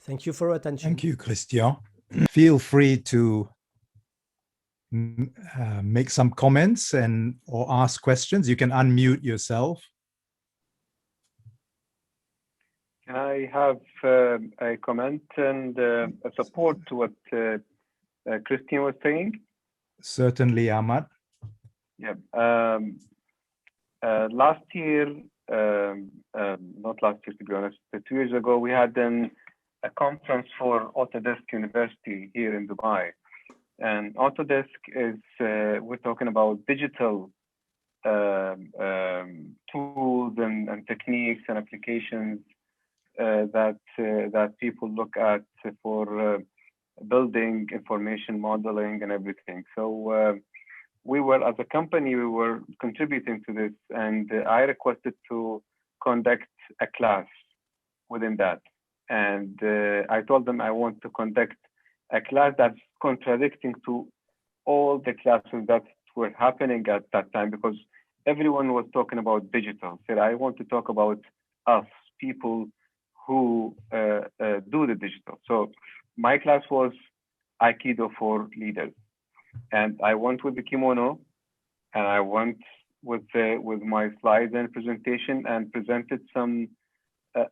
Thank you for your attention. Thank you, Christian. Feel free to make some comments or ask questions. You can unmute yourself. Can I have a comment and a support to what Christian was saying? Certainly, Ahmad. Yeah. Last year, not last year to be honest, 2 years ago, we had a conference for Autodesk University here in Dubai. And Autodesk is, we're talking about digital tools and techniques and applications that people look at for building, information modeling, and everything. So we were, as a company, we were contributing to this, and I requested to conduct a class within that. And I told them I want to conduct a class that's contradicting to all the classes that were happening at that time, because everyone was talking about digital. So I want to talk about us, people who do the digital. So my class was Aikido for leaders. And I went with the kimono, and I went with my slides and presentation, and presented some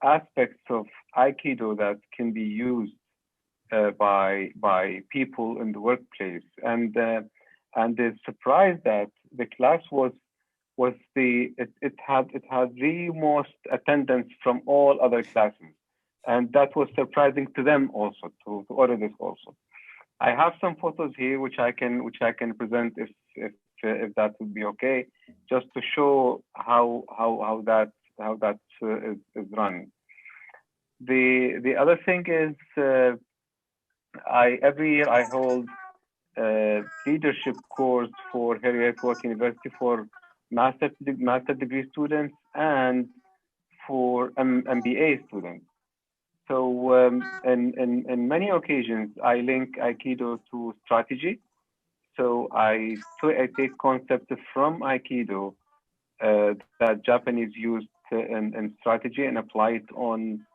aspects of Aikido that can be used by people in the workplace. And the surprise that the class it had the most attendance from all other classes, and that was surprising to them also, to Autodesk also. I have some photos here which I can present if that would be okay, just to show how that is run. The other thing is every year I hold a leadership course for Heriot University for master degree students and for MBA students. So in many occasions, I link Aikido to strategy. So I take concepts from Aikido that Japanese used in strategy and apply it on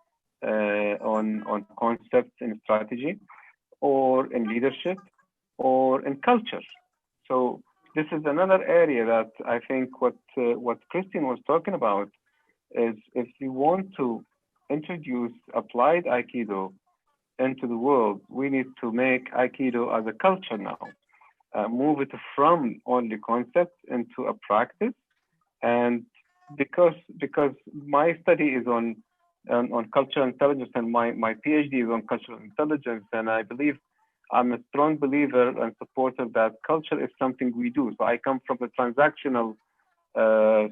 concepts in strategy, or in leadership, or in culture. So this is another area that I think what Christian was talking about is, if we want to introduce applied Aikido into the world, we need to make Aikido as a culture now, move it from only concept into a practice. And because my study is on cultural intelligence, and my PhD is on cultural intelligence, and I believe I'm a strong believer and supporter that culture is something we do. So I come from the transactional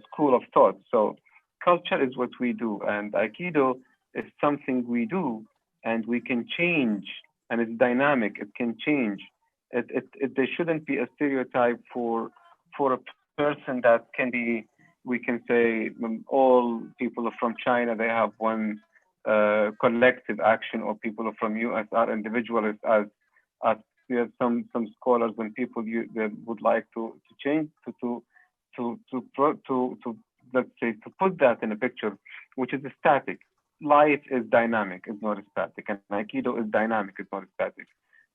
school of thought. So culture is what we do, and Aikido is something we do, and we can change, and it's dynamic. It can change. There shouldn't be a stereotype for a person that can be, we can say, all people from China, they have one collective action, or people from US are individualists, as there are some scholars and people that would like to change to let's say, to put that in a picture, which is static. Life is dynamic, it's not static, and Aikido is dynamic, it's not static.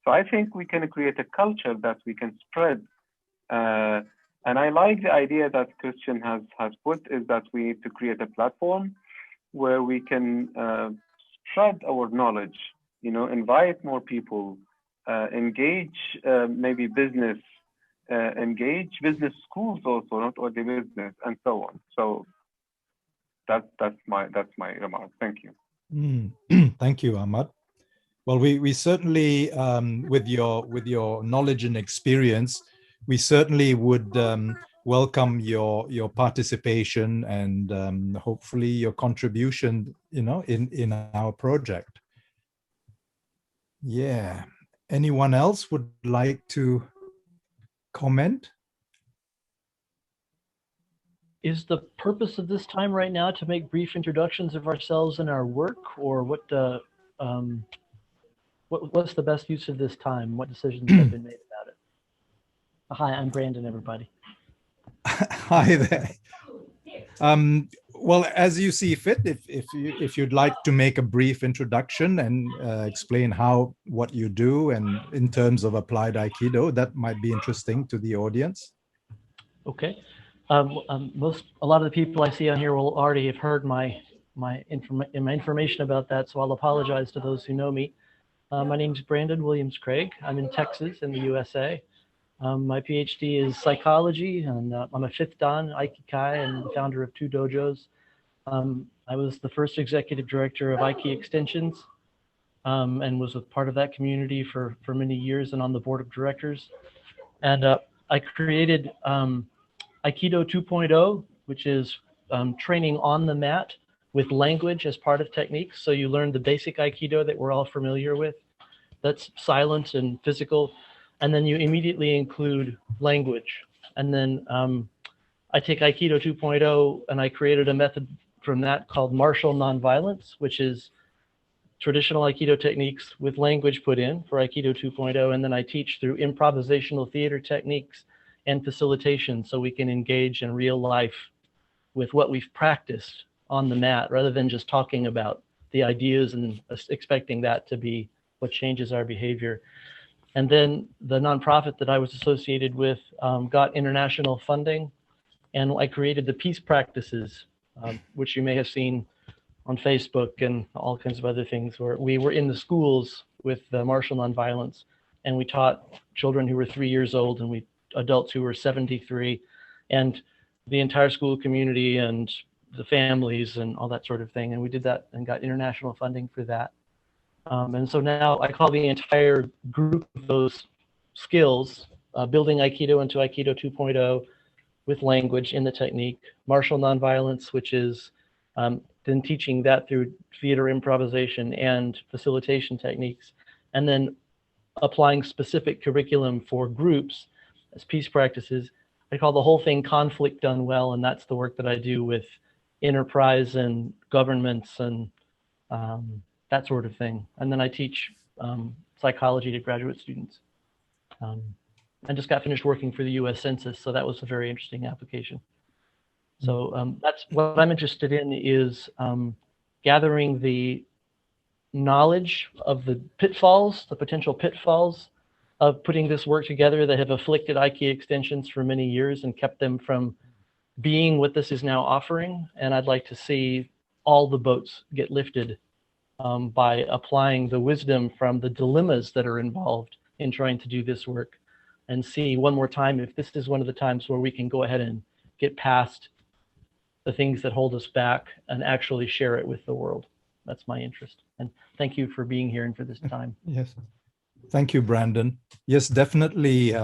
So I think we can create a culture that we can spread. And I like the idea that Christian has put, is that we need to create a platform where we can spread our knowledge, invite more people, engage maybe business, engage business schools also, not only business, and so on. So that's my remark. Thank you. Thank you, Ahmad. Well, we certainly, with your knowledge and experience, we certainly would welcome your participation and hopefully your contribution, in our project. Yeah. Anyone else would like to comment? Is the purpose of this time right now to make brief introductions of ourselves and our work, or what's the best use of this time? What decisions have been made about it? Hi, I'm Brandon, everybody. Hi there. well, as you see fit, if you'd like to make a brief introduction and explain what you do and in terms of applied Aikido, that might be interesting to the audience. Okay. A lot of the people I see on here will already have heard my information about that, so I'll apologize to those who know me. My name is Brandon Williams Craig. I'm in Texas in the USA. My PhD is psychology, and I'm a fifth Dan Aikikai and the founder of 2 dojos. I was the first executive director of Aiki Extensions, and was a part of that community for many years and on the board of directors. And I created Aikido 2.0, which is training on the mat with language as part of techniques. So you learn the basic Aikido that we're all familiar with. That's silent and physical. And then you immediately include language. And then I take Aikido 2.0 and I created a method from that called martial nonviolence, which is traditional Aikido techniques with language put in for Aikido 2.0. And then I teach through improvisational theater techniques and facilitation so we can engage in real life with what we've practiced on the mat rather than just talking about the ideas and expecting that to be what changes our behavior. And then the nonprofit that I was associated with got international funding, and I created the peace practices, which you may have seen on Facebook and all kinds of other things, where we were in the schools with the martial nonviolence, and we taught children who were 3 years old and adults who were 73, and the entire school community and the families and all that sort of thing. And we did that and got international funding for that. And so now I call the entire group of those skills, building Aikido into Aikido 2.0 with language in the technique, martial nonviolence, which is then teaching that through theater improvisation and facilitation techniques, and then applying specific curriculum for groups as peace practices. I call the whole thing conflict done well, and that's the work that I do with enterprise and governments and that sort of thing. And then I teach psychology to graduate students. I just got finished working for the US Census, so that was a very interesting application. So that's what I'm interested in, is gathering the knowledge of the pitfalls, the potential pitfalls of putting this work together that have afflicted Aiki Extensions for many years and kept them from being what this is now offering. And I'd like to see all the boats get lifted by applying the wisdom from the dilemmas that are involved in trying to do this work, and see one more time if this is one of the times where we can go ahead and get past the things that hold us back and actually share it with the world. That's my interest. And thank you for being here and for this time. Yes. Thank you, Brandon. Yes, definitely.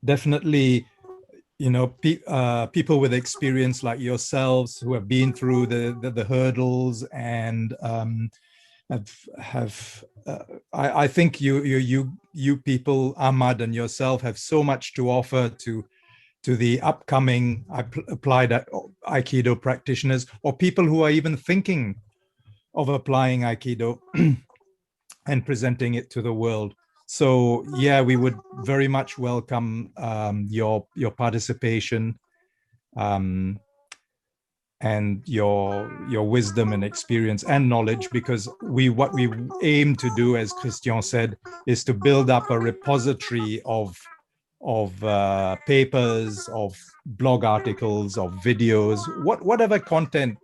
Definitely, you know, people with experience like yourselves who have been through the hurdles and I think you people, Ahmad and yourself, have so much to offer to the upcoming applied Aikido practitioners, or people who are even thinking of applying Aikido and presenting it to the world. So yeah, we would very much welcome your participation and your wisdom and experience and knowledge, because what we aim to do, as Christian said, is to build up a repository of papers, of blog articles, of videos, whatever content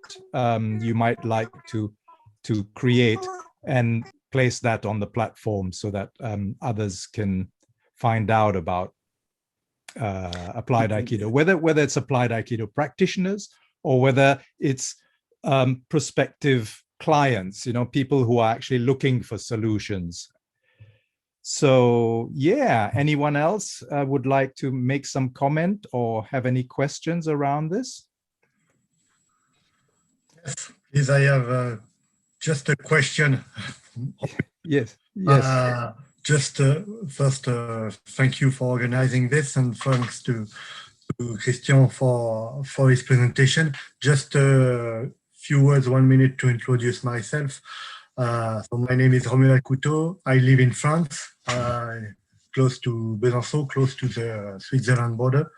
you might like to create, and place that on the platform so that others can find out about applied Aikido, whether it's applied Aikido practitioners or whether it's prospective clients, you know, people who are actually looking for solutions. So yeah, anyone else would like to make some comment or have any questions around this? Yes, please. I have just a question. Yes. Just first, thank you for organizing this, and thanks to Christian for his presentation. Just a few words, 1 minute to introduce myself. So my name is Romuald Couteau. I live in France, close to Besançon, close to the Switzerland border.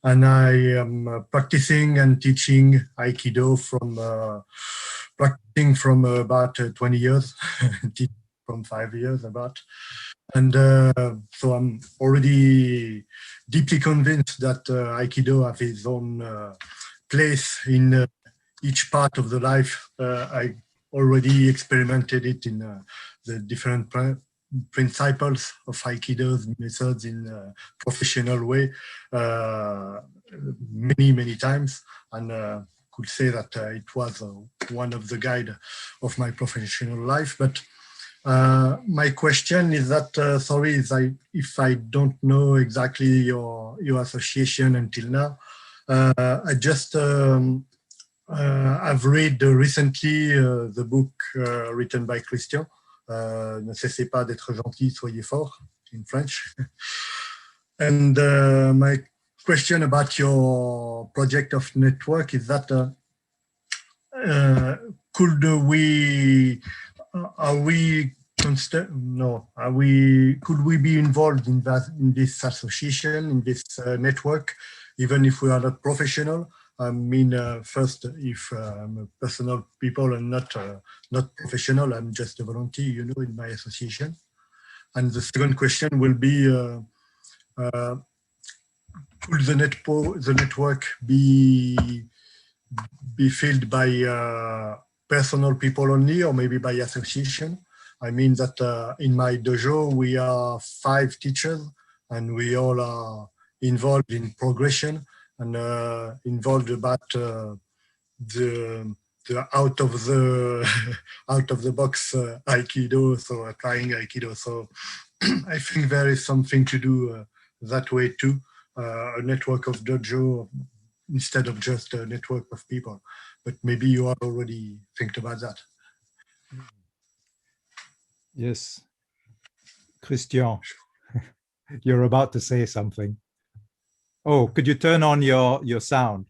and I am practicing and teaching Aikido from practicing from about 20 years, teaching from 5 years about. And so I'm already deeply convinced that Aikido has its own place in each part of the life. I already experimented it in the different principles of Aikido's methods in a professional way many times, and could say that it was one of the guide of my professional life. But my question is that, sorry, if I don't know exactly your association until now, I just I've read recently the book written by Christian, Ne cessez pas d'être gentil, soyez fort, in French. And my question about your project of network is that could we be involved in this association, in this network, even if we are not professional? I mean, first, if I'm a personal people and not professional, I'm just a volunteer, in my association. And the second question will be, could the network be filled by personal people only, or maybe by association? I mean that in my dojo, we are 5 teachers, and we all are involved in progression and involved about the out of the box Aikido, so applying Aikido. So I think there is something to do that way too, a network of dojo instead of just a network of people. But maybe you are already thinking about that. Yes. Christian, you're about to say something. Oh, could you turn on your sound?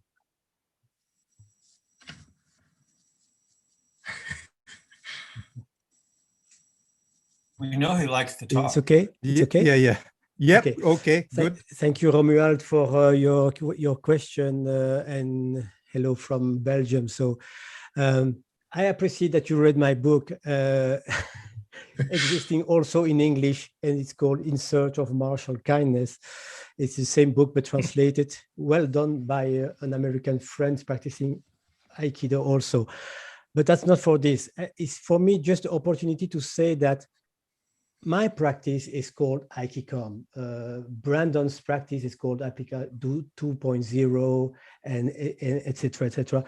We know he likes to talk. It's okay. It's okay. Yeah. Yep. Okay. Good. Thank you, Romuald, for your question, and hello from Belgium. So I appreciate that you read my book, existing also in English, and it's called In Search of Martial Kindness. It's the same book, but translated, well done by an American friend practicing Aikido also. But that's not for this. It's for me just the opportunity to say that my practice is called Aikicom. Brandon's practice is called Applica 2.0, and etc., etc.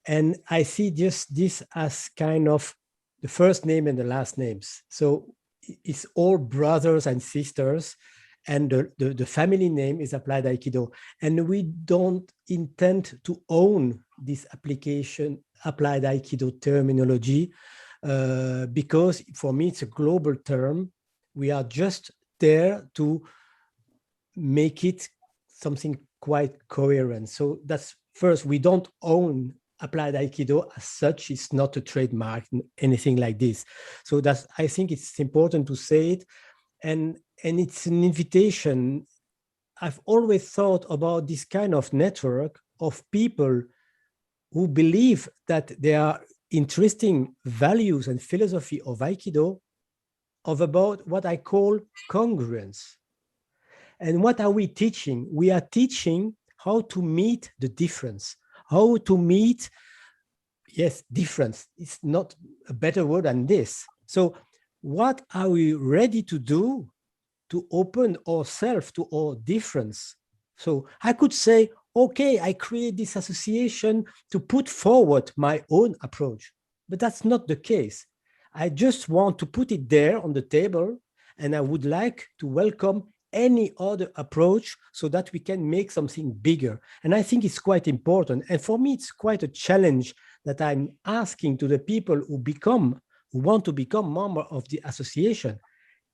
And I see just this as kind of the first name and the last names. So it's all brothers and sisters, and the family name is Applied Aikido. And we don't intend to own this application, Applied Aikido terminology, because for me, it's a global term. We are just there to make it something quite coherent. So that's first, we don't own Applied Aikido as such. It's not a trademark, anything like this. So that's, I think it's important to say it. And it's an invitation. I've always thought about this kind of network of people who believe that there are interesting values and philosophy of Aikido, of about what I call congruence. And what are we teaching? We are teaching how to meet the difference, how to meet, yes, difference. It's not a better word than this. So what are we ready to do to open ourselves to our difference? So I could say, okay, I create this association to put forward my own approach, but that's not the case. I just want to put it there on the table, and I would like to welcome any other approach so that we can make something bigger. And I think it's quite important. And for me, it's quite a challenge that I'm asking to the people who want to become member of the association.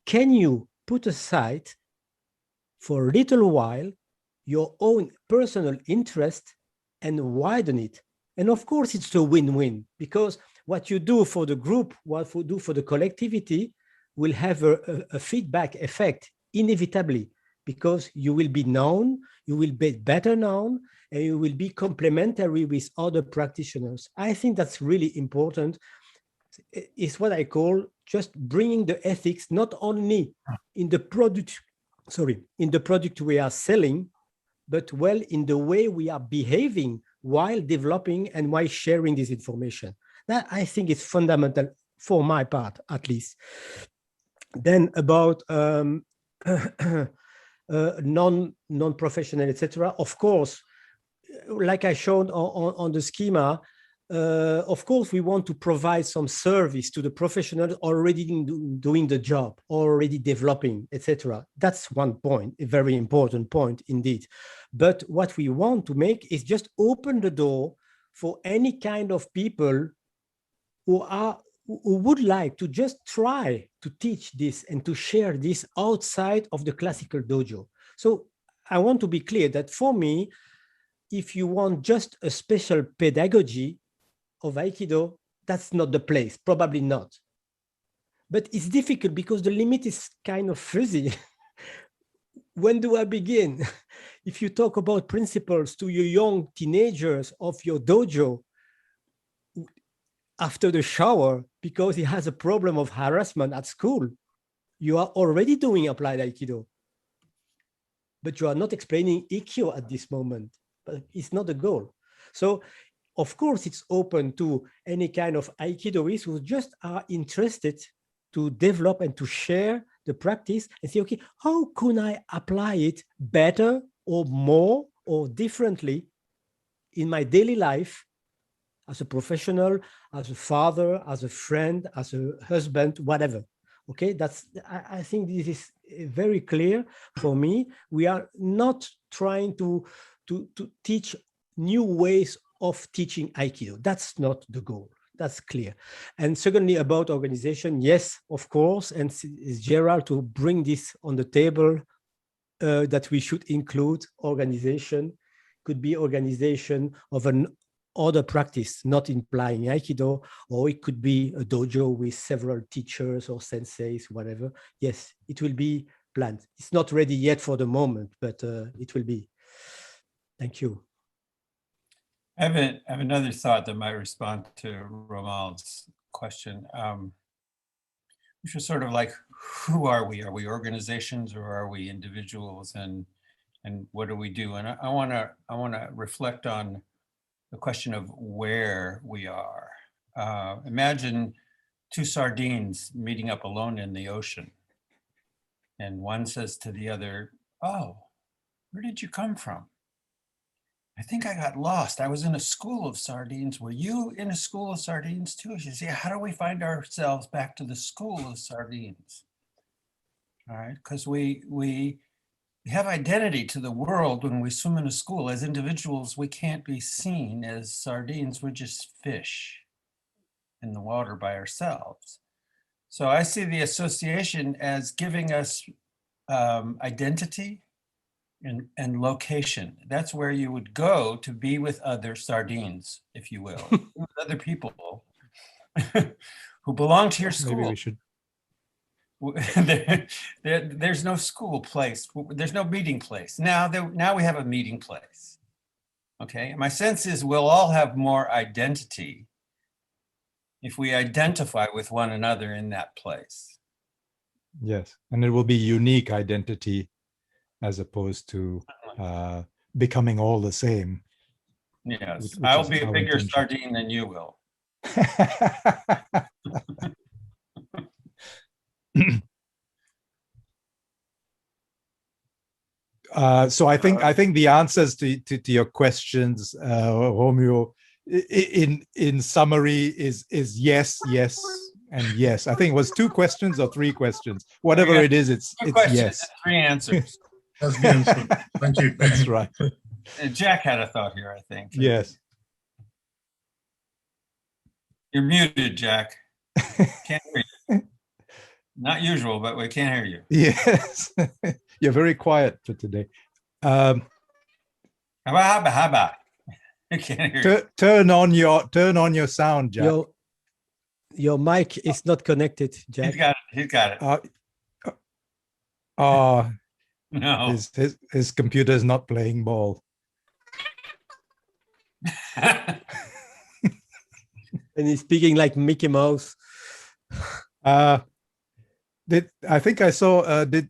Can you put aside for a little while your own personal interest and widen it? And of course, it's a win-win, because what you do for the group, what you do for the collectivity will have a feedback effect inevitably, because you will be known, you will be better known, and you will be complementary with other practitioners. I think that's really important. It's what I call just bringing the ethics, not only in the product, in the product we are selling, but well, in the way we are behaving while developing and while sharing this information. That I think is fundamental for my part, at least. Then about non-professional, etc. Of course, like I showed on the schema, of course, we want to provide some service to the professionals already doing the job, already developing, etc. That's one point, a very important point indeed. But what we want to make is just open the door for any kind of people who would like to just try to teach this and to share this outside of the classical dojo. So I want to be clear that for me, if you want just a special pedagogy of Aikido, that's not the place, probably not. But it's difficult because the limit is kind of fuzzy. When do I begin? If you talk about principles to your young teenagers of your dojo after the shower, because he has a problem of harassment at school, you are already doing applied Aikido. But you are not explaining Ikkyo at this moment, but it's not the goal. So, of course, it's open to any kind of Aikidoists who just are interested to develop and to share the practice and say, okay, how can I apply it better or more or differently in my daily life as a professional, as a father, as a friend, as a husband, whatever. Okay, I think this is very clear for me. We are not trying to teach new ways of teaching Aikido. That's not the goal. That's clear. And secondly, about organization, yes, of course, and it's Gerald to bring this on the table, that we should include organization, could be organization of an other practice, not implying Aikido, or it could be a dojo with several teachers or senseis, whatever. Yes, it will be planned. It's not ready yet for the moment, but it will be. Thank you. I have another thought that might respond to Romal's question, which is sort of like, who are we? Are we organizations or are we individuals? And what do we do? And I want to reflect on the question of where we are. Imagine two sardines meeting up alone in the ocean. And one says to the other, "Oh, where did you come from?" "I think I got lost. I was in a school of sardines. Were you in a school of sardines too?" She says, "Yeah, how do we find ourselves back to the school of sardines?" All right, because we have identity to the world when we swim in a school. As individuals, we can't be seen as sardines. We're just fish in the water by ourselves. So I see the association as giving us identity and location. That's where you would go to be with other sardines, if you will, with other people who belong to your school. Maybe we should. There's no school place. There's no meeting place. Now we have a meeting place. Okay, my sense is we'll all have more identity if we identify with one another in that place. Yes, and it will be unique identity as opposed to becoming all the same. Yes, which I'll is be a our bigger intention. sardine than you will. So I think the answers to your questions, Romeo, in summary is yes, yes, and yes. I think it was 2 questions or 3 questions. Whatever it is, it's yes. 3 answers. That's the answer. Thank you. That's right. Jack had a thought here, I think. Yes. You're muted, Jack. Can't hear you. Not usual, but we can't hear you. Yes. You're very quiet for today. Haba. I can't hear you. Turn on your sound, Jack. Your mic is not connected, Jack. He's got it. No. His computer is not playing ball. And he's speaking like Mickey Mouse. I think I saw, did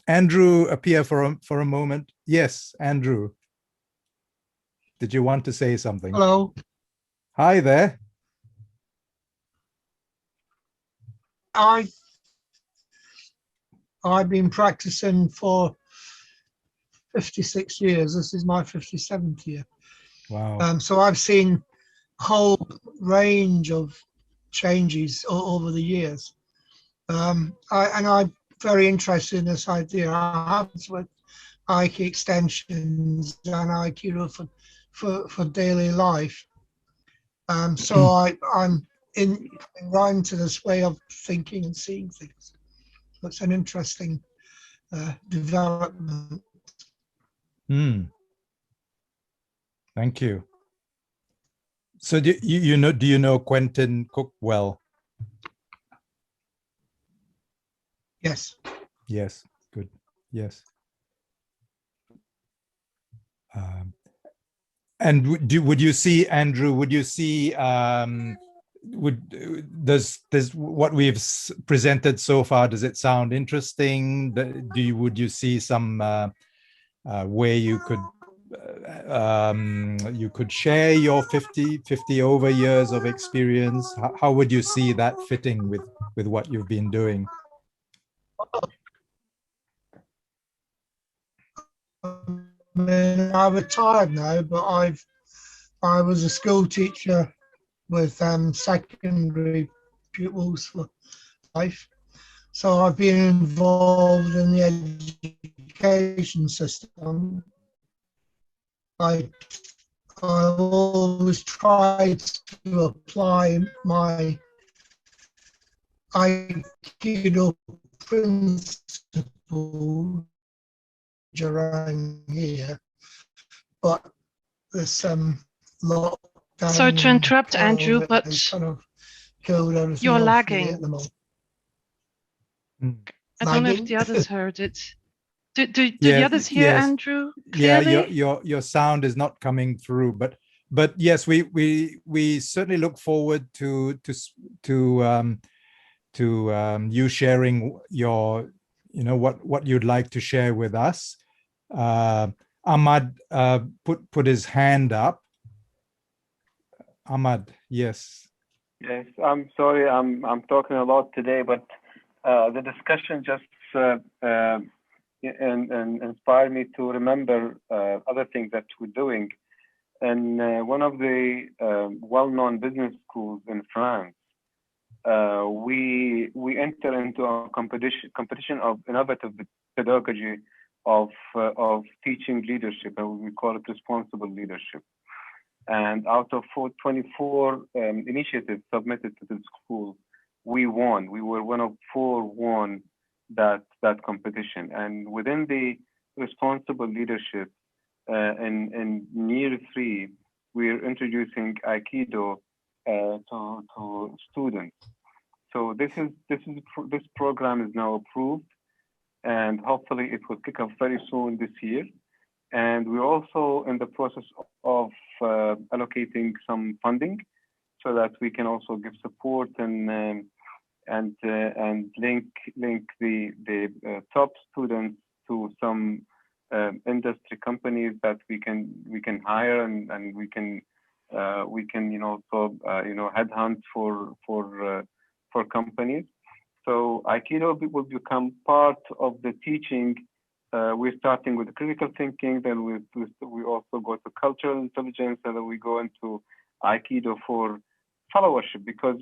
Andrew appear for a moment? Yes, Andrew. Did you want to say something? Hello. Hi there. I've been practicing for 56 years. This is my 57th year. Wow. So I've seen a whole range of changes over the years. I'm very interested in this idea. I have with Aiki extensions and Aikido for daily life. So I'm in rhyme to this way of thinking and seeing things. It's an interesting development. Thank you. So do you know Quentin Cook well? Yes. Yes. Good. Yes. And would you see, Andrew? Would you see? Does what we've presented so far? Does it sound interesting? Would you see some way you could share your 50 over years of experience? How would you see that fitting with what you've been doing? I'm retired now, but I was a school teacher with secondary pupils for life. So I've been involved in the education system. I've always tried to apply my Aikido principles around here, but there's lockdown. Sorry to interrupt, Andrew, but kind of killed everything you're off lagging. at the moment. I don't know if the others heard it. Do the others hear Andrew clearly? Yeah, your sound is not coming through, but yes, we certainly look forward to you sharing your, what you'd like to share with us. Ahmad put his hand up. Ahmad, yes. Yes, I'm sorry, I'm talking a lot today, but the discussion just inspired me to remember other things that we're doing. And one of the well-known business schools in France, we enter into a competition of innovative pedagogy of teaching leadership, and we call it responsible leadership. And out of 24 initiatives submitted to the school, we won. We were one of 4 won that competition. And within the responsible leadership, in year 3, we're introducing Aikido to students. So this program is now approved, and hopefully it will kick off very soon this year. And we're also in the process of allocating some funding so that we can also give support and link the top students to some industry companies that we can hire, and we can also headhunt for companies. So Aikido will become part of the teaching. We're starting with critical thinking, then we also go to cultural intelligence, and then we go into Aikido for followership, because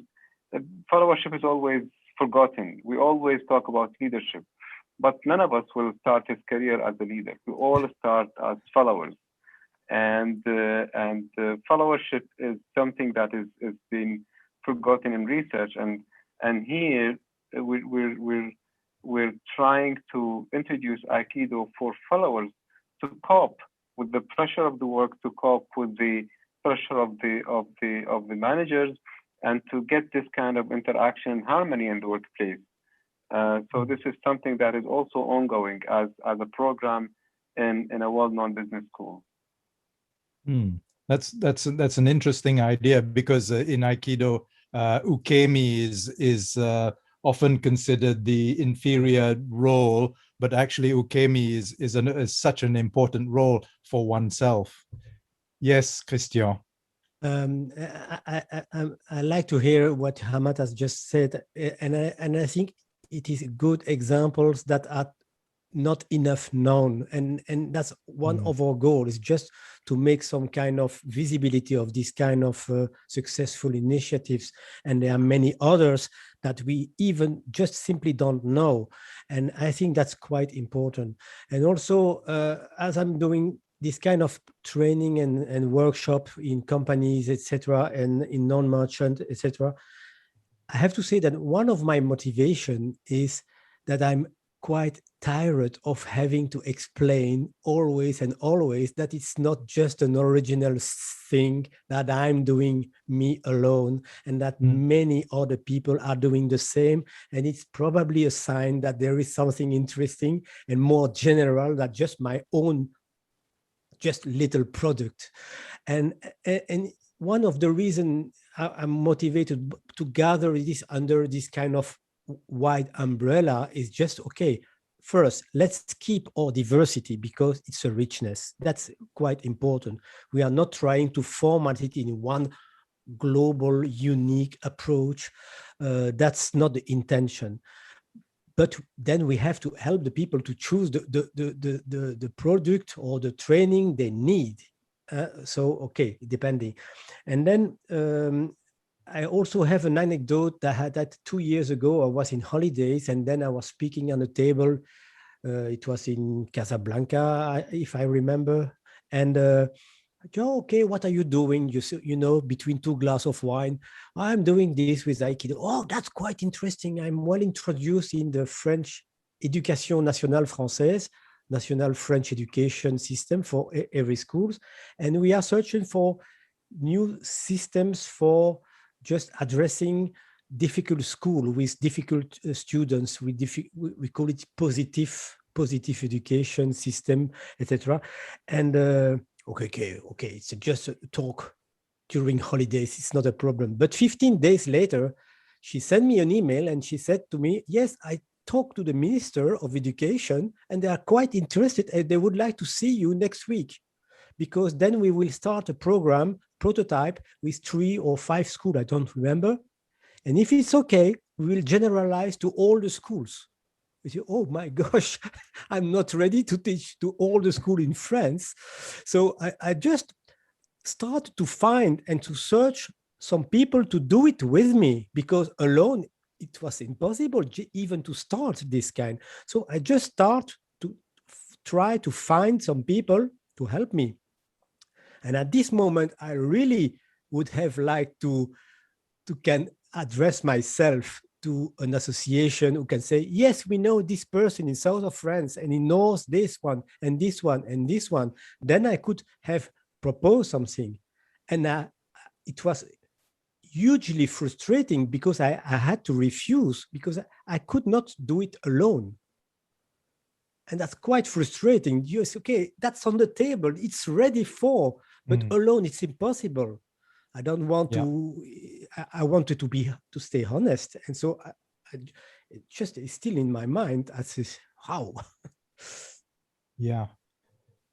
followership is always forgotten. We always talk about leadership, but none of us will start his career as a leader. We all start as followers, and followership is something that is being forgotten in research, and here we're trying to introduce Aikido for followers to cope with the pressure of the work, to cope with the pressure of the managers, and to get this kind of interaction and harmony in the workplace. So this is something that is also ongoing as a program in a well-known business school. That's an interesting idea, because in Aikido, ukemi is often considered the inferior role, but actually ukemi is such an important role for oneself. Yes, Christian. I like to hear what Hamad has just said, and I think it is good examples that are not enough known, and that's one of our goals, is just to make some kind of visibility of this kind of successful initiatives. And there are many others that we even just simply don't know, and I think that's quite important. And also, as I'm doing this kind of training and workshop in companies, etc., and in non-merchant, etc., I have to say that one of my motivation is that I'm quite tired of having to explain always and always that it's not just an original thing that I'm doing me alone, and that many other people are doing the same. And it's probably a sign that there is something interesting and more general than just my own just little product. And one of the reasons I'm motivated to gather this under this kind of wide umbrella is just, okay, first, let's keep our diversity because it's a richness. That's quite important. We are not trying to format it in one global, unique approach. That's not the intention. But then we have to help the people to choose the product or the training they need. So, okay, depending. And then I also have an anecdote that I had that 2 years ago. I was in holidays, and then I was speaking on a table. It was in Casablanca, if I remember. And okay, what are you doing? You know, between 2 glasses of wine, I'm doing this with Aikido. Oh, that's quite interesting. I'm well introduced in the French Éducation Nationale Française, National French Education System for every schools. And we are searching for new systems for just addressing difficult school with difficult students. We call it positive education system, etc. And okay, it's just a talk during holidays. It's not a problem. But 15 days later, she sent me an email and she said to me, yes, I talked to the Minister of Education and they are quite interested and they would like to see you next week, because then we will start a prototype with 3 or 5 schools, I don't remember. And if it's okay, we will generalize to all the schools. I say, oh my gosh, I'm not ready to teach to all the schools in France. So I just started to find and to search some people to do it with me, because alone it was impossible even to start this kind. So I just start to try to find some people to help me. And at this moment, I really would have liked to can address myself to an association who can say, yes, we know this person in south of France and he knows this one and this one and this one. Then I could have proposed something. And it was hugely frustrating because I had to refuse because I could not do it alone. And that's quite frustrating. You say, okay, that's on the table. It's ready for, but alone it's impossible. I don't want to, I wanted to stay honest. And so it just is still in my mind. I say, how? Yeah.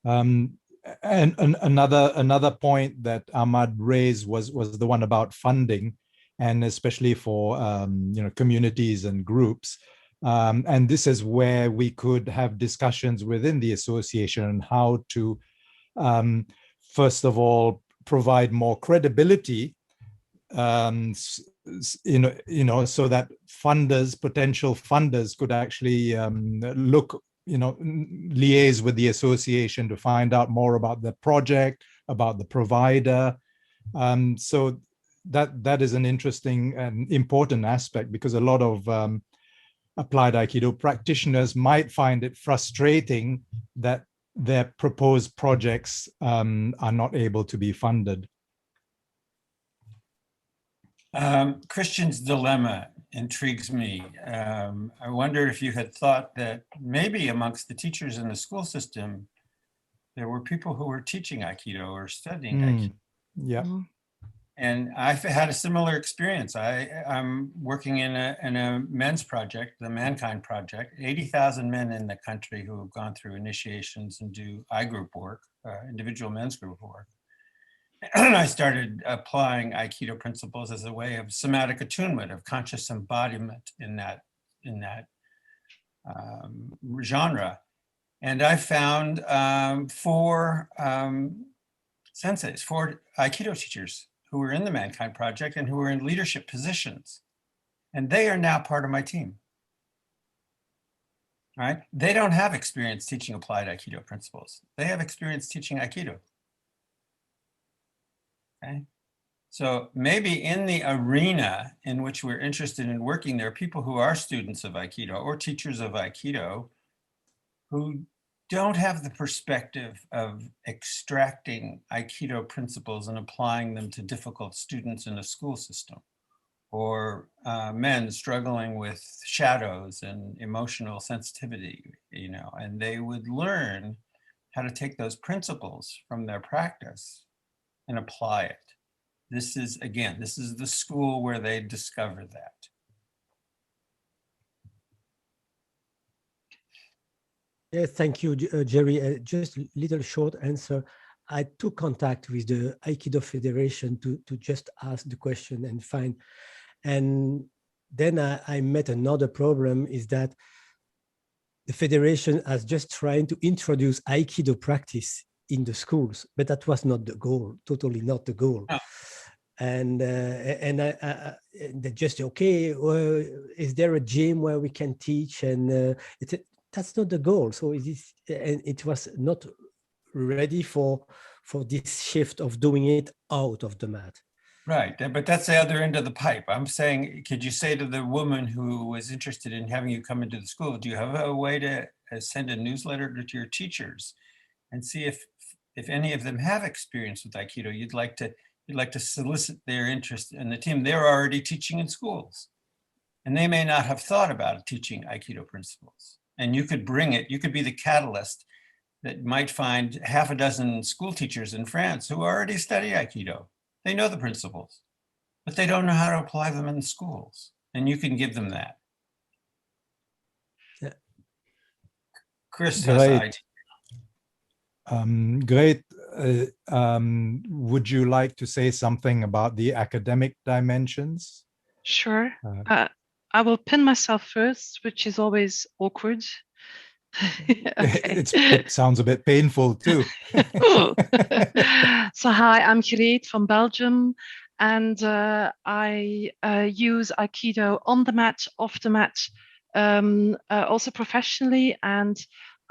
And another point that Ahmad raised was the one about funding, and especially for communities and groups. And this is where we could have discussions within the association on how to, first of all, provide more credibility, so that potential funders could actually look, liaise with the association to find out more about the project, about the provider. So that is an interesting and important aspect, because a lot of applied Aikido practitioners might find it frustrating that their proposed projects are not able to be funded. Christian's dilemma intrigues me. I wonder if you had thought that maybe amongst the teachers in the school system, there were people who were teaching Aikido or studying Aikido. Yeah. And I've had a similar experience. I'm working in a men's project, the Mankind Project, 80,000 men in the country who have gone through initiations and do I-group work, individual men's group work. And I started applying Aikido principles as a way of somatic attunement, of conscious embodiment in that genre. And I found four senseis, four Aikido teachers who were in the Mankind Project and who were in leadership positions. And they are now part of my team. Right? They don't have experience teaching applied Aikido principles. They have experience teaching Aikido. Okay? So maybe in the arena in which we're interested in working, there are people who are students of Aikido or teachers of Aikido who don't have the perspective of extracting Aikido principles and applying them to difficult students in a school system, or men struggling with shadows and emotional sensitivity, and they would learn how to take those principles from their practice and apply it. This is the school where they discover that. Yes, thank you, Jerry. Just a little short answer. I took contact with the Aikido Federation to just ask the question and find. And then I met another problem, is that the Federation has just trying to introduce Aikido practice in the schools, but that was not the goal, totally not the goal. Oh. And they just, okay, is there a gym where we can teach? And that's not the goal. So it was not ready for this shift of doing it out of the mat. Right, but that's the other end of the pipe. I'm saying, could you say to the woman who was interested in having you come into the school, do you have a way to send a newsletter to your teachers and see if any of them have experience with Aikido? You'd like to solicit their interest in the team. They're already teaching in schools, and they may not have thought about teaching Aikido principles. And you could bring it, you could be the catalyst that might find half a dozen school teachers in France who already study Aikido. They know the principles, but they don't know how to apply them in the schools. And you can give them that. Yeah. Chris has Great. Great. Would you like to say something about the academic dimensions? Sure. I will pin myself first, which is always awkward. Okay. It sounds a bit painful too. So hi, I'm Gereed from Belgium, and I use Aikido on the mat, off the mat, also professionally, and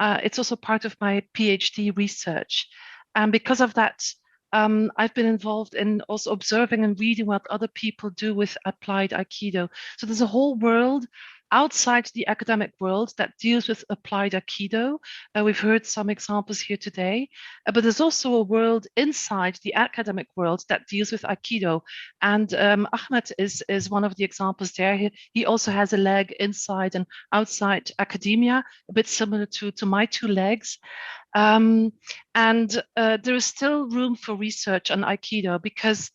it's also part of my PhD research. And because of that, I've been involved in also observing and reading what other people do with applied Aikido. So there's a whole world outside the academic world that deals with applied Aikido. We've heard some examples here today, but there's also a world inside the academic world that deals with Aikido. And Ahmed is one of the examples there. He also has a leg inside and outside academia, a bit similar to my two legs. And there is still room for research on Aikido because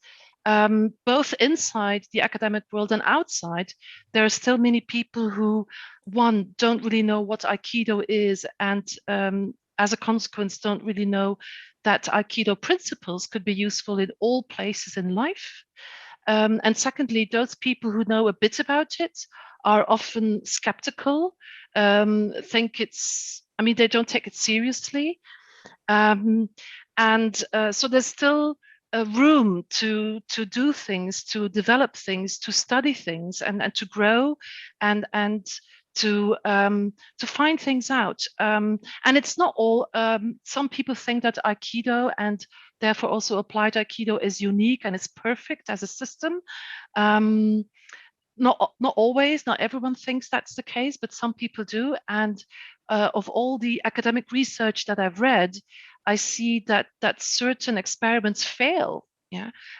both inside the academic world and outside, there are still many people who, one, don't really know what Aikido is, and as a consequence, don't really know that Aikido principles could be useful in all places in life. And secondly, those people who know a bit about it are often skeptical, think they don't take it seriously. So there's still a room to do things, to develop things, to study things, and to grow, and to find things out. And it's not all. Some people think that Aikido, and therefore also applied Aikido, is unique and is perfect as a system. Not always. Not everyone thinks that's the case, but some people do. And of all the academic research that I've read, I see that certain experiments fail,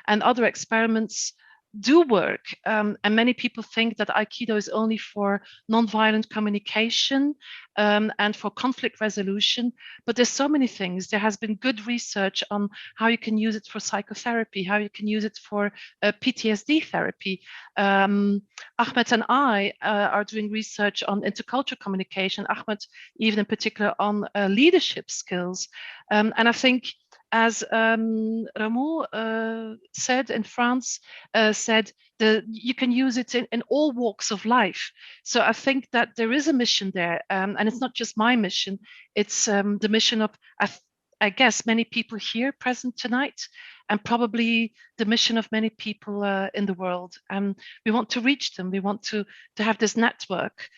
and other experiments do work. And many people think that Aikido is only for nonviolent communication and for conflict resolution, but there's so many things. There has been good research on how you can use it for psychotherapy, how you can use it for PTSD therapy. Ahmed and I are doing research on intercultural communication, Ahmed even in particular on leadership skills. And I think, as Rameau said in France, you can use it in all walks of life. So I think that there is a mission there, and it's not just my mission, it's the mission of, I guess, many people here present tonight, and probably the mission of many people in the world. And we want to reach them. We want to have this network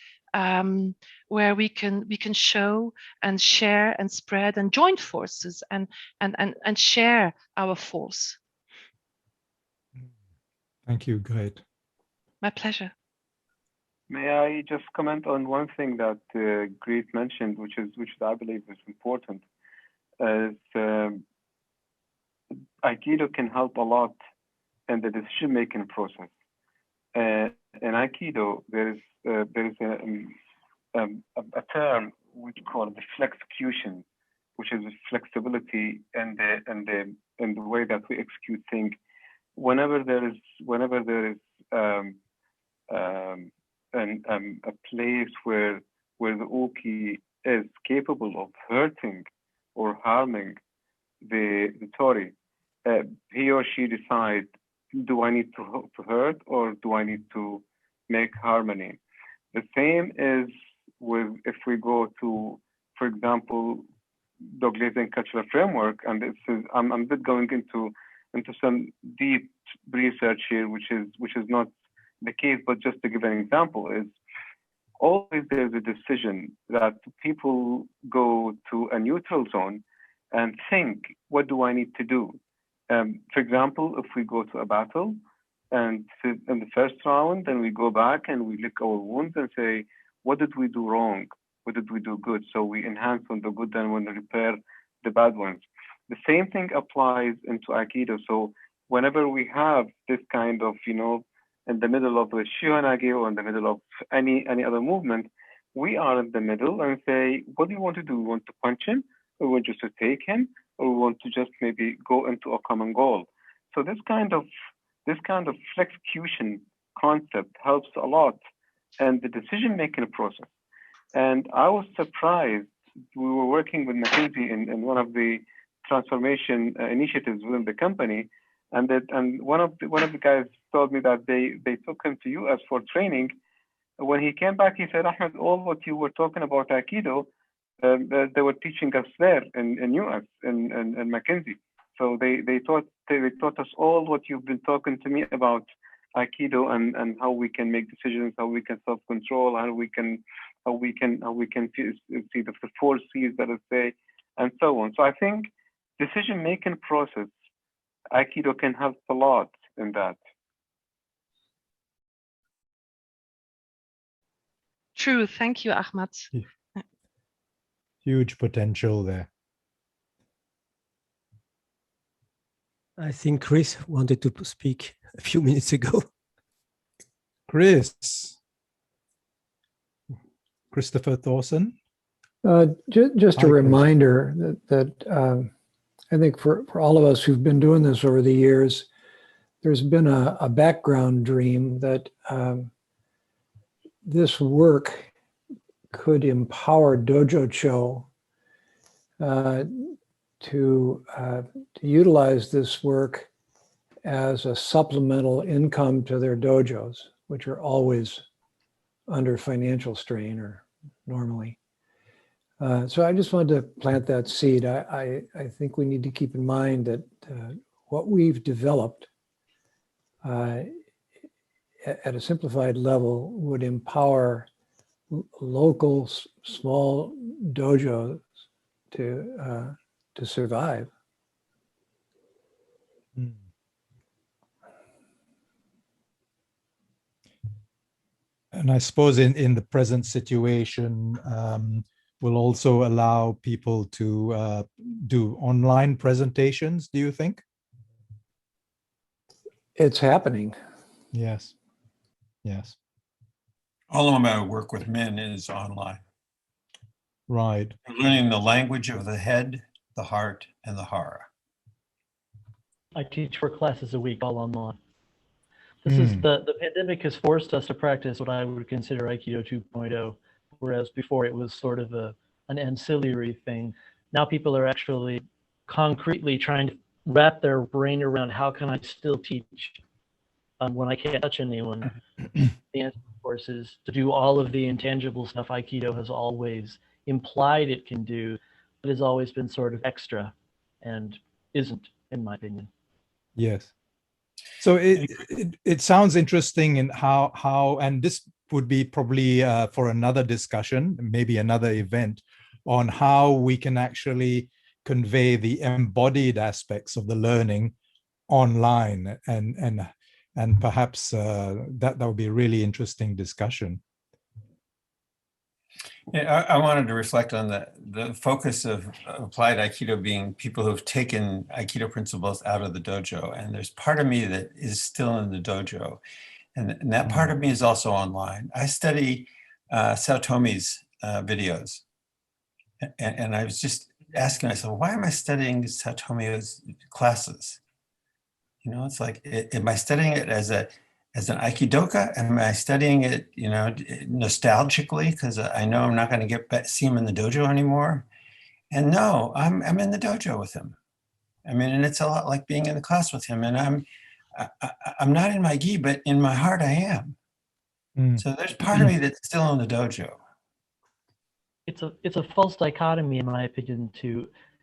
where we can show and share and spread and join forces and share our force. Thank you, Great. My pleasure. May I just comment on one thing that Greet mentioned, which I believe is important, is Aikido can help a lot in the decision-making process. In Aikido, there is a term which called the flexecution, which is flexibility in the way that we execute things. Whenever there is a place where the Uki is capable of hurting or harming the Tori, he or she decides, do I need to hurt or do I need to make harmony? The same is with, if we go to, for example, Douglassian cultural framework, and this is, I'm a bit going into some deep research here, which is not the case, but just to give an example, is always there's a decision that people go to a neutral zone and think, what do I need to do? For example, if we go to a battle and in the first round, then we go back and we lick our wounds and say, what did we do wrong? What did we do good? So we enhance on the good and we repair the bad ones. The same thing applies into Aikido. So whenever we have this kind of, in the middle of a Shihonage or in the middle of any other movement, we are in the middle and say, what do you want to do? We want to punch him, or we want just to take him, or we want to just maybe go into a common goal. So this kind of flexecution concept helps a lot in the decision-making process. And I was surprised. We were working with McKinsey in one of the transformation initiatives within the company, and one of the guys told me that they took him to US for training. When he came back, he said, Ahmed, all what you were talking about Aikido, they were teaching us there in US in McKinsey. So they taught us all what you've been talking to me about Aikido and how we can make decisions, how we can self-control, how we can see the 4 C's that I say, and so on. So I think decision-making process, Aikido can help a lot in that. True. Thank you, Ahmed. Huge potential there. I think Chris wanted to speak a few minutes ago. Christopher Thorson. Just a reminder that I think for all of us who've been doing this over the years, there's been a background dream that this work could empower Dojo-cho to utilize this work as a supplemental income to their dojos, which are always under financial strain or normally. So I just wanted to plant that seed. I think we need to keep in mind that what we've developed at a simplified level would empower local small dojos to survive. And I suppose in the present situation, will also allow people to do online presentations, do you think? It's happening. Yes. Yes. All of my work with men is online. Right. I'm learning the language of the head, the heart, and the hara. I teach 4 classes a week, all online. This is the pandemic has forced us to practice what I would consider Aikido 2.0, whereas before it was sort of an ancillary thing. Now people are actually concretely trying to wrap their brain around how can I still teach when I can't touch anyone. The answer, of course, is to do all of the intangible stuff Aikido has always implied it can do, but has always been sort of extra and isn't, in my opinion. Yes. So it sounds interesting in how and this would be probably for another discussion, maybe another event, on how we can actually convey the embodied aspects of the learning online, and perhaps that would be a really interesting discussion. Yeah, I wanted to reflect on the focus of applied Aikido being people who've taken Aikido principles out of the dojo. And there's part of me that is still in the dojo. And that part of me is also online. I study Satomiya's videos. And I was just asking myself, why am I studying Satomiya's classes? You know, it's like, am I studying it as an Aikidoka? Am I studying it, you know, nostalgically because I know I'm not going to see him in the dojo anymore? And no, I'm in the dojo with him. I mean, and it's a lot like being in the class with him. And I'm not in my gi, but in my heart I am. So there's part of me that's still in the dojo. It's a false dichotomy, in my opinion.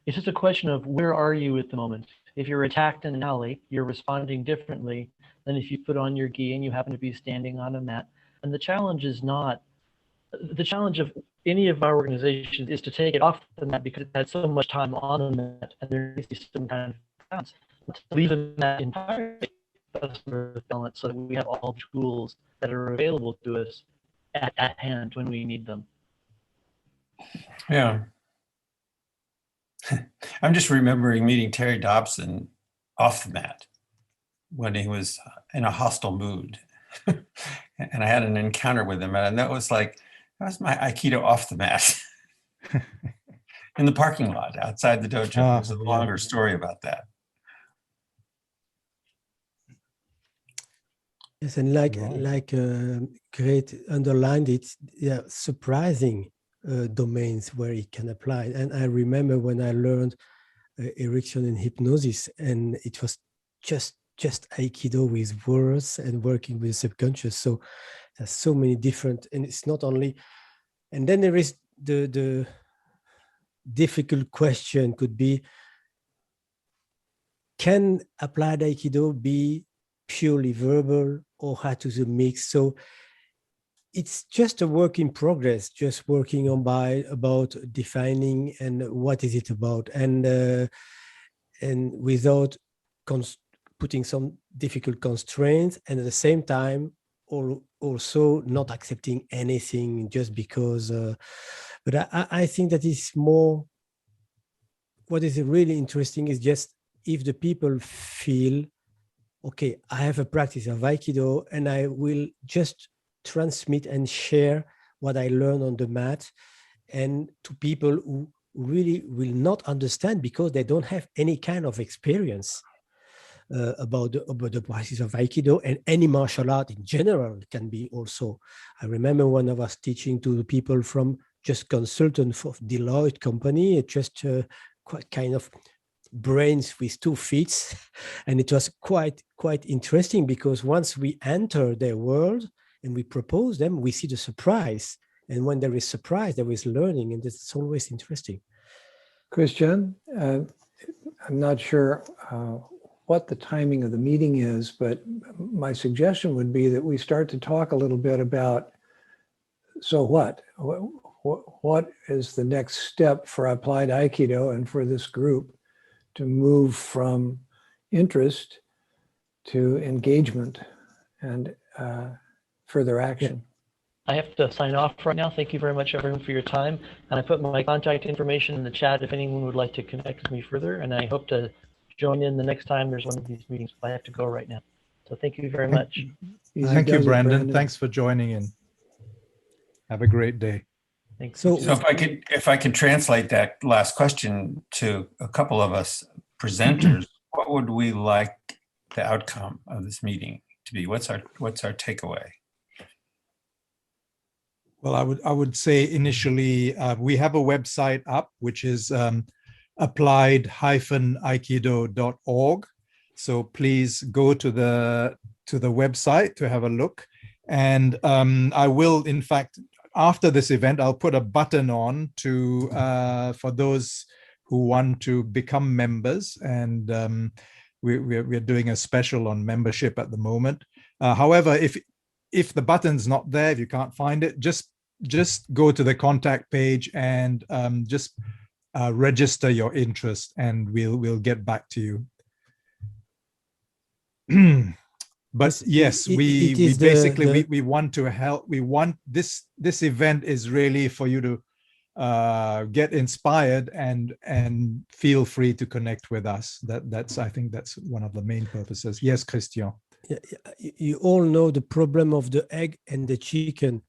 It's just a question of where are you at the moment. If you're attacked in an alley, you're responding differently than if you put on your gi and you happen to be standing on a mat. And the challenge is not, the challenge of any of our organizations is to take it off the mat because it had so much time on the mat and there needs to be some kind of balance. To leave the mat entirely balance so that we have all the tools that are available to us at hand when we need them. Yeah. I'm just remembering meeting Terry Dobson off the mat when he was in a hostile mood. And I had an encounter with him, and that was my Aikido off the mat in the parking lot outside the dojo. There's a longer story about that. Yes, and like Great underlined it, yeah, surprising domains where it can apply. And I remember when I learned erection and hypnosis, and it was just Aikido with words and working with the subconscious. So there's so many different, and it's not only, and then there is the difficult question could be, can applied Aikido be purely verbal or how to the mix? So it's just a work in progress, just working on about defining and what is it about, and without putting some difficult constraints, and at the same time also not accepting anything just because. But I think that is more. What is really interesting is just if the people feel, okay, I have a practice of Aikido and I will just transmit and share what I learn on the mat, and to people who really will not understand because they don't have any kind of experience about the practice of Aikido, and any martial art in general can be also. I remember when I was teaching to the people from just consultant for Deloitte company, just quite kind of brains with 2 feet, and it was quite interesting because once we enter their world and we propose them, we see the surprise, and when there is surprise, there is learning, and it's always interesting. Christian, I'm not sure what the timing of the meeting is, but my suggestion would be that we start to talk a little bit about, so what is the next step for applied Aikido and for this group to move from interest to engagement and further action. I have to sign off right now. Thank you very much, everyone, for your time. And I put my contact information in the chat if anyone would like to connect with me further. And I hope to join in the next time there's one of these meetings. I have to go right now. So So thank you very much. Easy Thank you, does it, Brandon. Thanks for joining in. Have a great day. Thanks. So- So if I could translate that last question to a couple of us presenters, what would we like the outcome of this meeting to be? What's our takeaway? Well, I would say initially we have a website up, which is applied-aikido.org. So please go to the website to have a look. And I will, in fact, after this event, I'll put a button on to for those who want to become members. And we're doing a special on membership at the moment. However, if the button's not there, if you can't find it, just go to the contact page and just register your interest, and we'll get back to you. But yes, we basically we want to help. We want this event is really for you to get inspired and feel free to connect with us. That's I think that's one of the main purposes. Yes, Christian. You all know the problem of the egg and the chicken.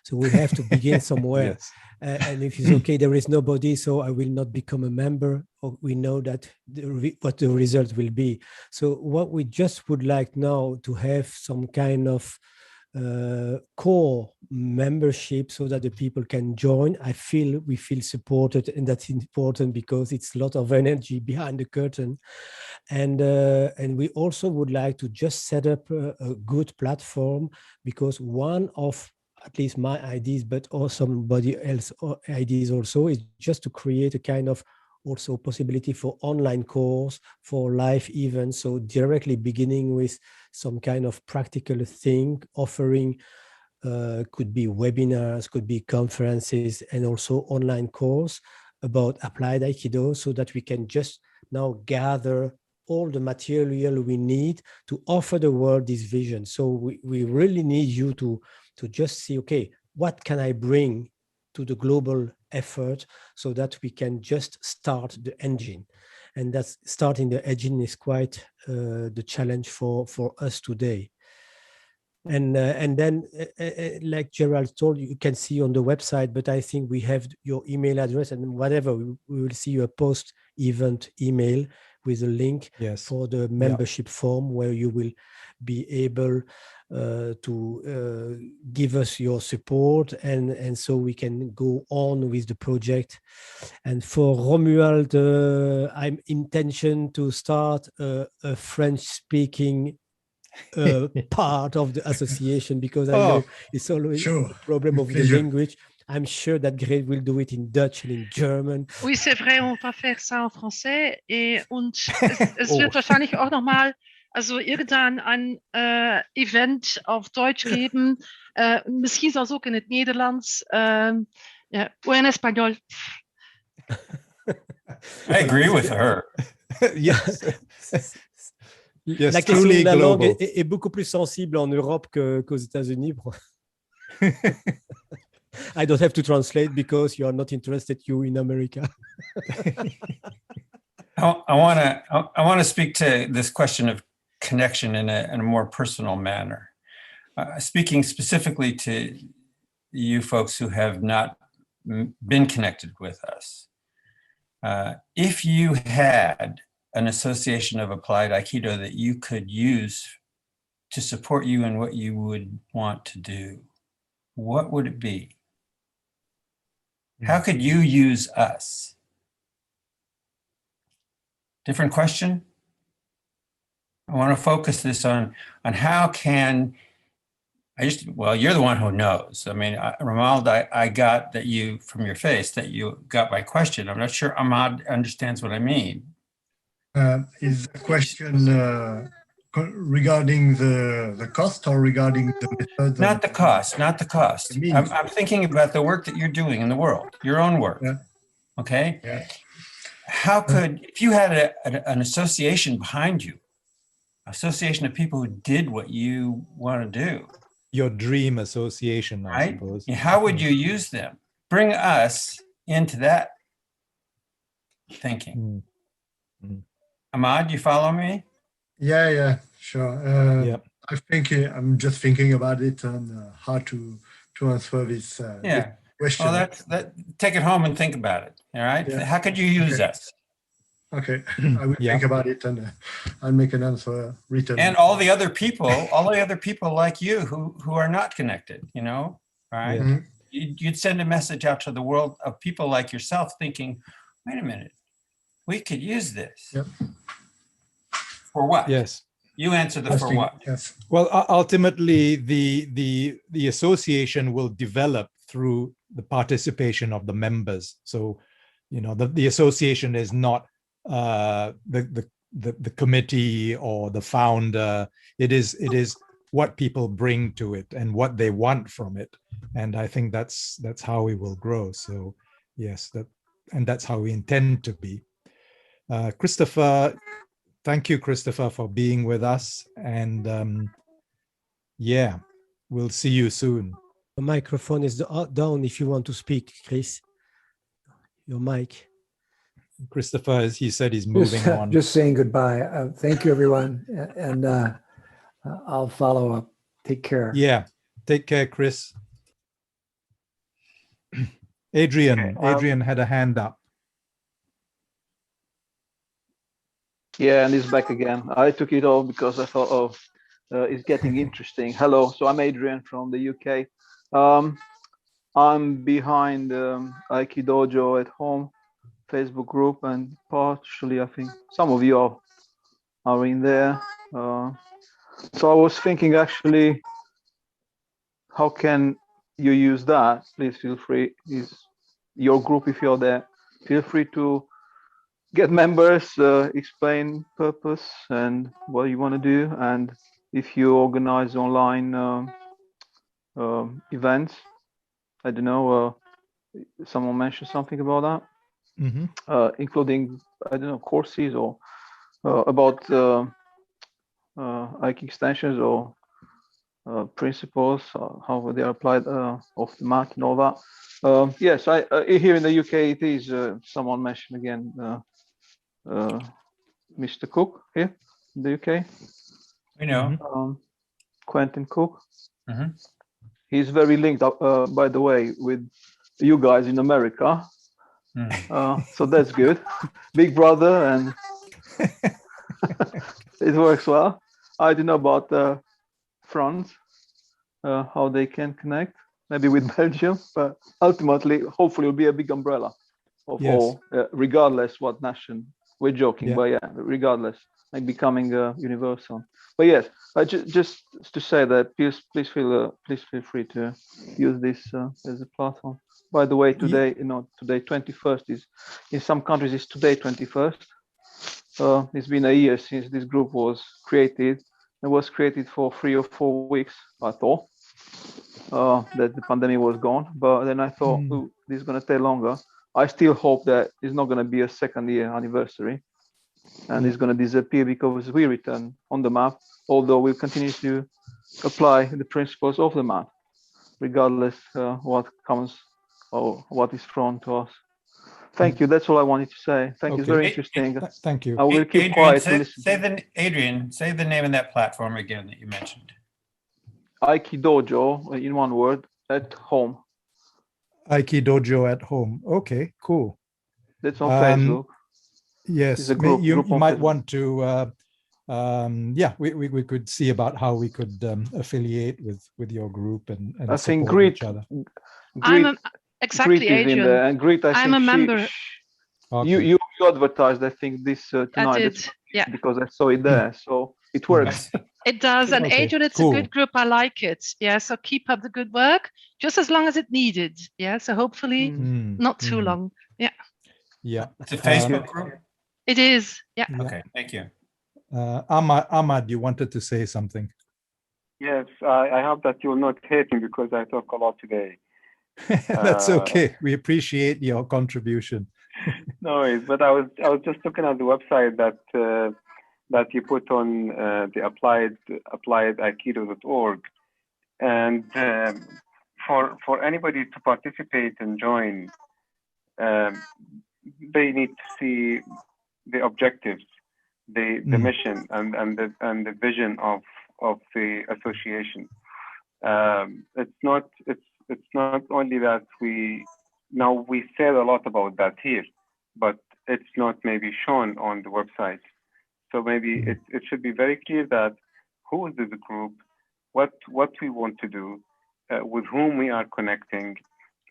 So we have to begin somewhere. Yes. And if it's okay, there is nobody, so I will not become a member, or we know that what the result will be. So what we just would like now to have some kind of core membership so that the people can join. We feel supported, and that's important because it's a lot of energy behind the curtain. And we also would like to just set up a good platform, because one of at least my ideas, but also somebody else ideas also, is just to create a kind of also possibility for online course, for live events. So directly beginning with some kind of practical thing, offering could be webinars, could be conferences, and also online course about applied Aikido, so that we can just now gather all the material we need to offer the world this vision. So we really need you to just see, okay, what can I bring to the global effort so that we can just start the engine. And that's starting the engine is quite the challenge for us today. And then, like Gerald told you, you can see on the website, but I think we have your email address, and whatever, we will see your post-event email with a link for the membership form, where you will be able to give us your support, and so we can go on with the project. And for Romuald, I'm intention to start a French-speaking part of the association, because I know it's always a problem of the language. I'm sure that Greg will do it in Dutch and in German. Oui, c'est vrai, on va faire ça en français. Und es wird wahrscheinlich auch nochmal irgendwann ein Event auf Deutsch geben. Misschien zelfs ook in het Nederlands. O en español. I agree with her. Yes. Yes, la question de la langue est beaucoup plus sensible en Europe qu'aux États-Unis. I don't have to translate because you are not interested, you in America. I want to speak to this question of connection in a more personal manner. Speaking specifically to you folks who have not been connected with us. If you had an association of applied Aikido that you could use to support you in what you would want to do, what would it be? How could you use us? Different question? I want to focus this on how can, well, you're the one who knows. I mean, Romuald, I got that you, from your face, that you got my question. I'm not sure Ahmad understands what I mean. Is the question regarding the cost or regarding the method? Not the cost, not the cost. I'm thinking about the work that you're doing in the world, your own work. Yeah. Okay? Yeah. How could, if you had an association behind you, association of people who did what you want to do. Your dream association, I suppose. How would you use them? Bring us into that thinking. Ahmad, you follow me? Yeah, sure. I think I'm just thinking about it and how to answer this, this question. Well, take it home and think about it. All right. Yeah. How could you use us? Okay, I will think about it and I'll make an answer written. And all the other people like you who are not connected, you know, right? Yeah. You'd send a message out to the world of people like yourself thinking, wait a minute, we could use this. Yep. For what? Yes. You answer the for what. Yes. Well, ultimately, the association will develop through the participation of the members. So, you know, the association is not the committee or the founder. It is what people bring to it and what they want from it. And I think that's how we will grow. So yes, that's how we intend to be. Christopher, thank you, Christopher, for being with us. And yeah, we'll see you soon. The microphone is down if you want to speak, Chris. Your mic. Christopher, as he said, he's moving on. Just saying goodbye. Thank you, everyone. And I'll follow up. Take care. Yeah. Take care, Chris. Adrian had a hand up. Yeah, and he's back again. I took it off because I thought, it's getting interesting. Hello, so I'm Adrian from the UK. I'm behind Aikido at Home Facebook group, and partially I think some of you are in there. So I was thinking, actually, how can you use that? Please feel free. Is your group, if you're there, feel free to get members, explain purpose and what you want to do, and if you organize online events, I don't know, someone mentioned something about that, including, I don't know, courses or about Aiki extensions or principles, how they are applied off the mat and all that. Yes, here in the UK it is, someone mentioned again, Mr. Cook here in the UK. We know. Quentin Cook. He's very linked up, by the way, with you guys in America. So that's good. Big brother, and it works well. I don't know about France, how they can connect, maybe with Belgium, but ultimately, hopefully, it'll be a big umbrella of all, regardless what nation. We're joking, but yeah, regardless, like becoming universal. But yes, just to say that please feel free to use this as a platform. By the way, today, today 21st is, in some countries it's today 21st. It's been a year since this group was created. It was created for 3 or 4 weeks, I thought, that the pandemic was gone. But then I thought, this is going to take longer. I still hope that it's not going to be a second year anniversary and it's going to disappear because we return on the map, although we'll continue to apply the principles of the map, regardless what comes or what is thrown to us. Thank you. That's all I wanted to say. Thank you. It's very interesting. Thank you. I will keep quiet to listen. Adrian, say the name of that platform again that you mentioned. Aikido, in one word, at home. Aikido at home. Okay, cool. That's on Facebook. Yes, you might want to. We could see about how we could affiliate with your group and I think support each other. Exactly, Adrian. In there, and Greet, I'm a member. You advertised, I think, this tonight. I did, because I saw it there, so it works. It does, and Adrian, it's a good group. I like it. Yeah, so keep up the good work, just as long as it's needed. Yeah, so hopefully not too long. Yeah. Yeah. It's a Facebook group. It is. Yeah. Okay. Thank you. Ahmad, you wanted to say something. Yes, I hope that you will not hate me because I talk a lot today. That's okay. We appreciate your contribution. No worries, but I was just looking at the website that you put on the appliedaikido.org, and for anybody to participate and join, they need to see the objectives, the mission, and the vision of of the association. It's not only that we said a lot about that here, but it's not maybe shown on the website. So maybe it should be very clear that who is this group, what we want to do, with whom we are connecting,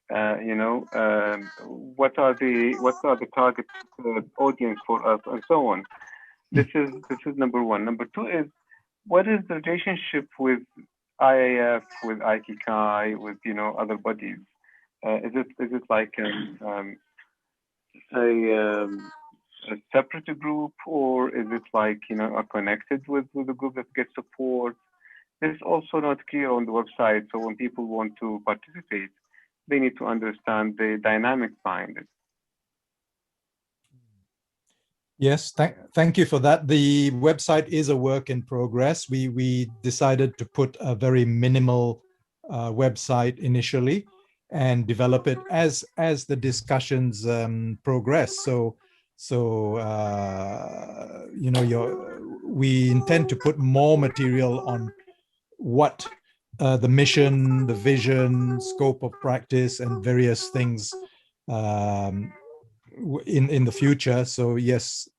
what are the target audience for us, and so on. This is number one. Number two is, what is the relationship with IAF, with Aikikai, with other bodies? Is it like a separate group, or is it like are connected with a group that gets support? It's also not clear on the website. So when people want to participate, they need to understand the dynamics behind it. Yes, thank you for that. The website is a work in progress. We decided to put a very minimal website initially and develop it as the discussions progress. We intend to put more material on what the mission, the vision, scope of practice, and various things in the future. So yes,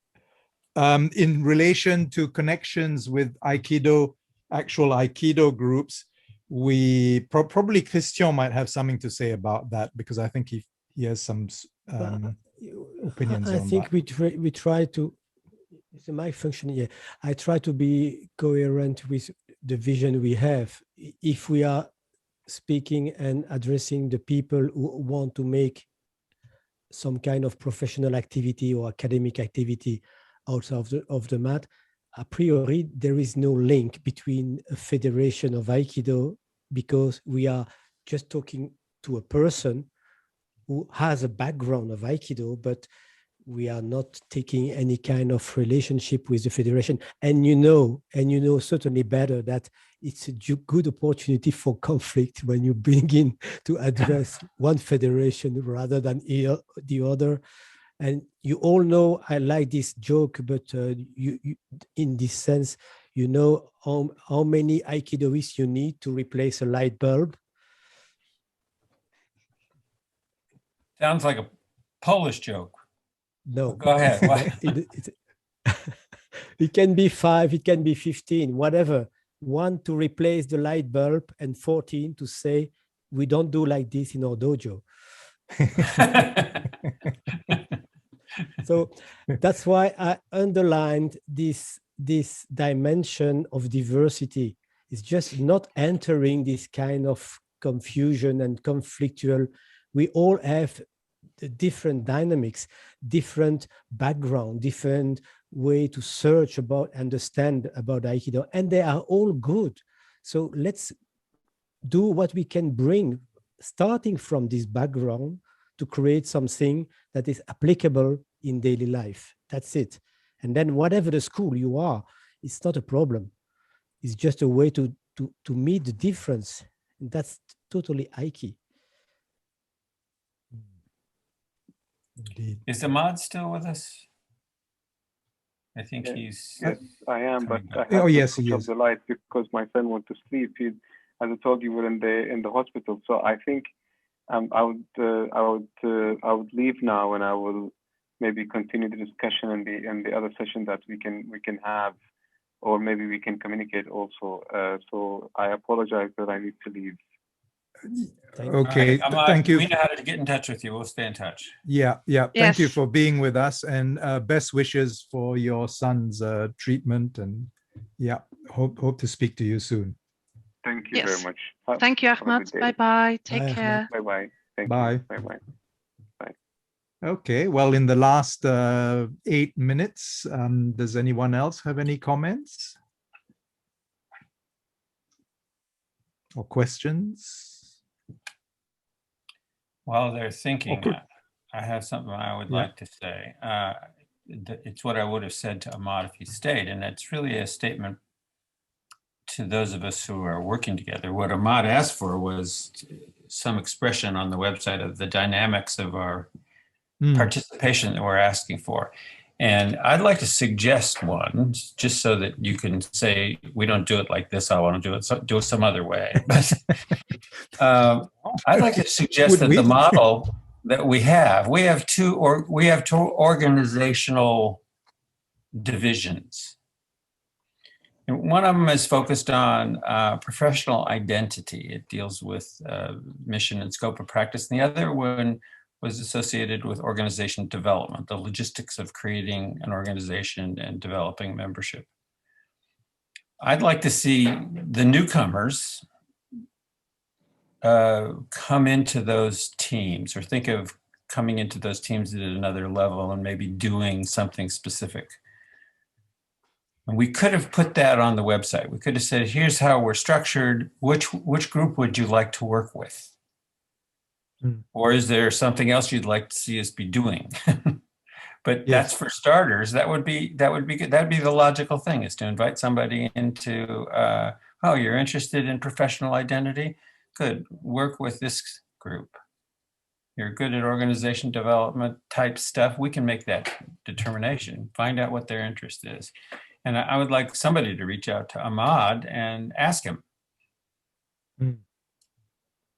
in relation to connections with Aikido, actual Aikido groups, we probably Christian might have something to say about that, because I think he has some opinions on that. I think we try to, it's my function here, I try to be coherent with the vision we have. If we are speaking and addressing the people who want to make some kind of professional activity or academic activity outside of the mat, a priori, there is no link between a federation of Aikido, because we are just talking to a person who has a background of Aikido, but we are not taking any kind of relationship with the federation. And you know certainly better that it's a good opportunity for conflict when you begin to address one federation rather than the other. And you all know I like this joke, but you in this sense, how many Aikidoists you need to replace a light bulb? Sounds like a Polish joke. No. Go ahead. It can be 5, it can be 15, whatever. 1 to replace the light bulb, and 14 to say, we don't do like this in our dojo. So that's why I underlined this dimension of diversity. It's just not entering this kind of confusion and conflictual. We all have the different dynamics, different background, different way to search about, understand about Aikido, and they are all good. So let's do what we can bring, starting from this background, to create something that is applicable in daily life. That's it. And then whatever the school you are, it's not a problem. It's just a way to meet the difference. And that's totally Aiki. Indeed. Is Ahmad still with us? I think he's. Yes, I am, but I have Oh, yes, to he switch off is. the light because my son went to sleep. As I told you, we're in the hospital. So I think I would leave now, and I will maybe continue the discussion in the other session that we can have, or maybe we can communicate also. So I apologize that I need to leave. Okay, Ahmad, thank you. We know how to get in touch with you. We'll stay in touch. Yeah. Thank you Yes. for being with us, and best wishes for your son's treatment. And yeah, hope to speak to you soon. Thank you Yes. very much. Thank you, Have a Ahmad. good day. Bye-bye. Take Bye, care. Bye-bye. Thank Bye. you. Bye-bye. Okay, well, in the last 8 minutes, does anyone else have any comments or questions? While they're thinking, Okay. I have something I would Yeah. like to say. It's what I would have said to Ahmad if he stayed, and it's really a statement to those of us who are working together. What Ahmad asked for was some expression on the website of the dynamics of our participation that we're asking for. And I'd like to suggest one, just so that you can say, we don't do it like this, I want to do it some other way. But I'd like to suggest that the model that we have two organizational divisions. And one of them is focused on professional identity. It deals with mission and scope of practice. And the other one was associated with organization development, the logistics of creating an organization and developing membership. I'd like to see the newcomers come into those teams, or think of coming into those teams at another level and maybe doing something specific. And we could have put that on the website. We could have said, here's how we're structured. Which group would you like to work with? Or is there something else you'd like to see us be doing? But that's for starters. That would be good. That'd be the logical thing, is to invite somebody into, oh, you're interested in professional identity? Good, work with this group. You're good at organization development type stuff. We can make that determination, find out what their interest is. And I would like somebody to reach out to Ahmad and ask him.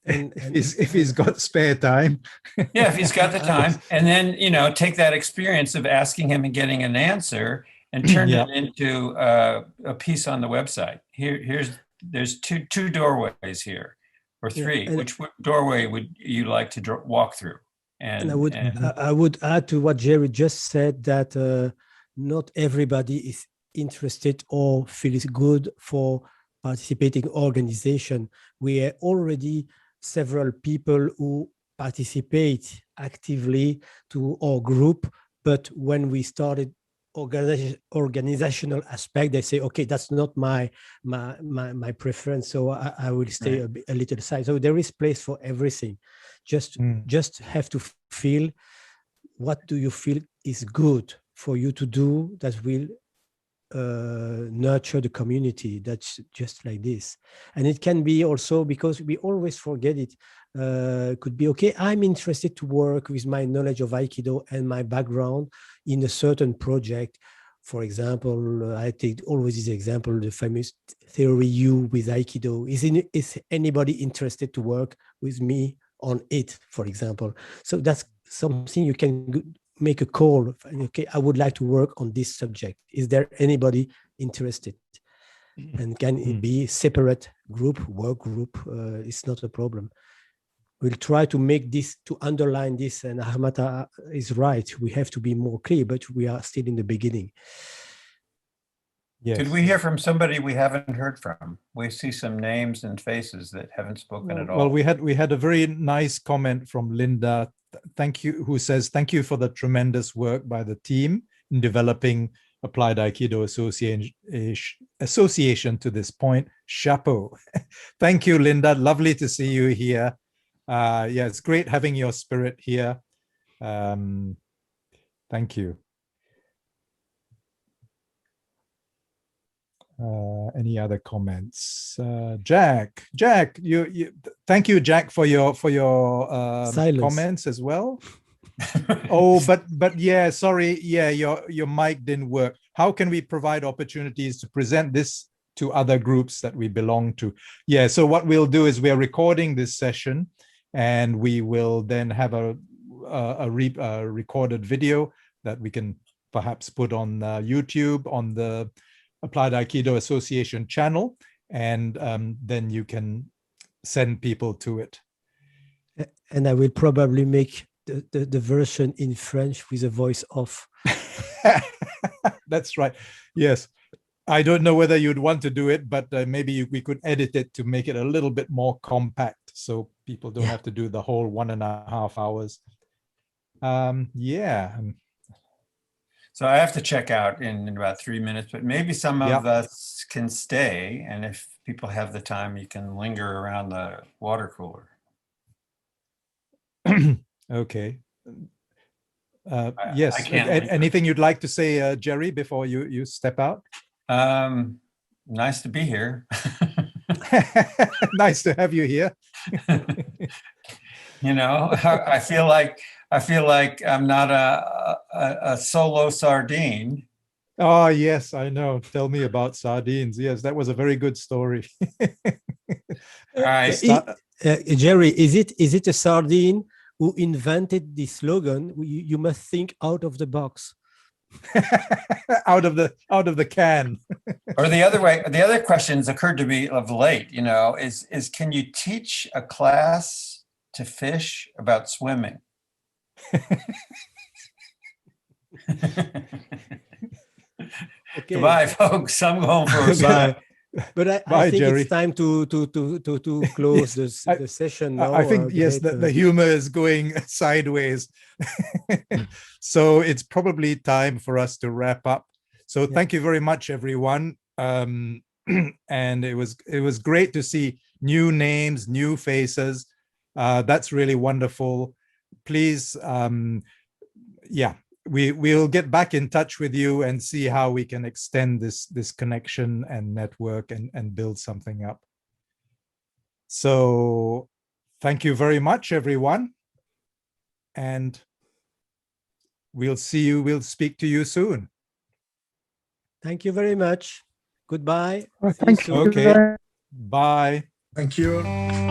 And if he's got spare time. Yeah, if he's got the time. And then, take that experience of asking him and getting an answer and turn it into a piece on the website. There's two doorways here, or three. Which doorway would you like to walk through? And I would add to what Jerry just said, that not everybody is interested or feels good for participating organization. We are already several people who participate actively to our group, but when we started organizational aspect, they say, okay, that's not my preference, so I will stay a little aside. So there is place for everything. Just have to feel, what do you feel is good for you to do that will nurture the community. That's just like this. And it can be also, because we always forget it, could be, okay, I'm interested to work with my knowledge of Aikido and my background in a certain project. For example, I take always this example, the famous theory U with Aikido. Is anybody interested to work with me on it, for example? So that's something you can make a call. Okay, I would like to work on this subject. Is there anybody interested? And can it be separate group, work group? It's not a problem. We'll try to make this, to underline this, and Ahmata is right. We have to be more clear, but we are still in the beginning. Yes. Could we hear from somebody we haven't heard from? We see some names and faces that haven't spoken at all. Well, we had a very nice comment from Linda. Thank you, who says, thank you for the tremendous work by the team in developing Applied Aikido Association to this point. Chapeau. Thank you, Linda. Lovely to see you here. Yeah, it's great having your spirit here. Thank you. Any other comments? Jack, you thank you, Jack, for your comments as well. Oh, but yeah, sorry, yeah, your mic didn't work. How can we provide opportunities to present this to other groups that we belong to? Yeah, so what we'll do is we're recording this session, and we will then have a recorded video that we can perhaps put on YouTube on the Applied Aikido Association channel, and then you can send people to it. And I will probably make the version in French with a voice off. That's right. Yes. I don't know whether you'd want to do it, but maybe we could edit it to make it a little bit more compact, so people don't have to do the whole 1.5 hours. Yeah. So I have to check out in about 3 minutes, but maybe some of us can stay. And if people have the time, you can linger around the water cooler. Okay. Yes. Anything you'd like to say, Jerry, before you step out? Nice to be here. Nice to have you here. You know, I feel like I'm not a solo sardine. Oh, yes, I know. Tell me about sardines. Yes, that was a very good story. All right. Jerry, is it a sardine who invented the slogan? You must think out of the box. out of the can. Or the other way, the other questions occurred to me of late, you know, is can you teach a class to fish about swimming? Okay. Goodbye, folks. I'm going for a Bye. But I think Jerry. it's time to close Yes, the session now. I think, yes, the humor is going sideways. So it's probably time for us to wrap up. So thank you very much, everyone. And it was great to see new names, new faces. That's really wonderful. Please, we'll get back in touch with you and see how we can extend this connection and network and build something up. So thank you very much, everyone. And we'll speak to you soon. Thank you very much. Goodbye. Thank you. Okay. Bye. Thank you.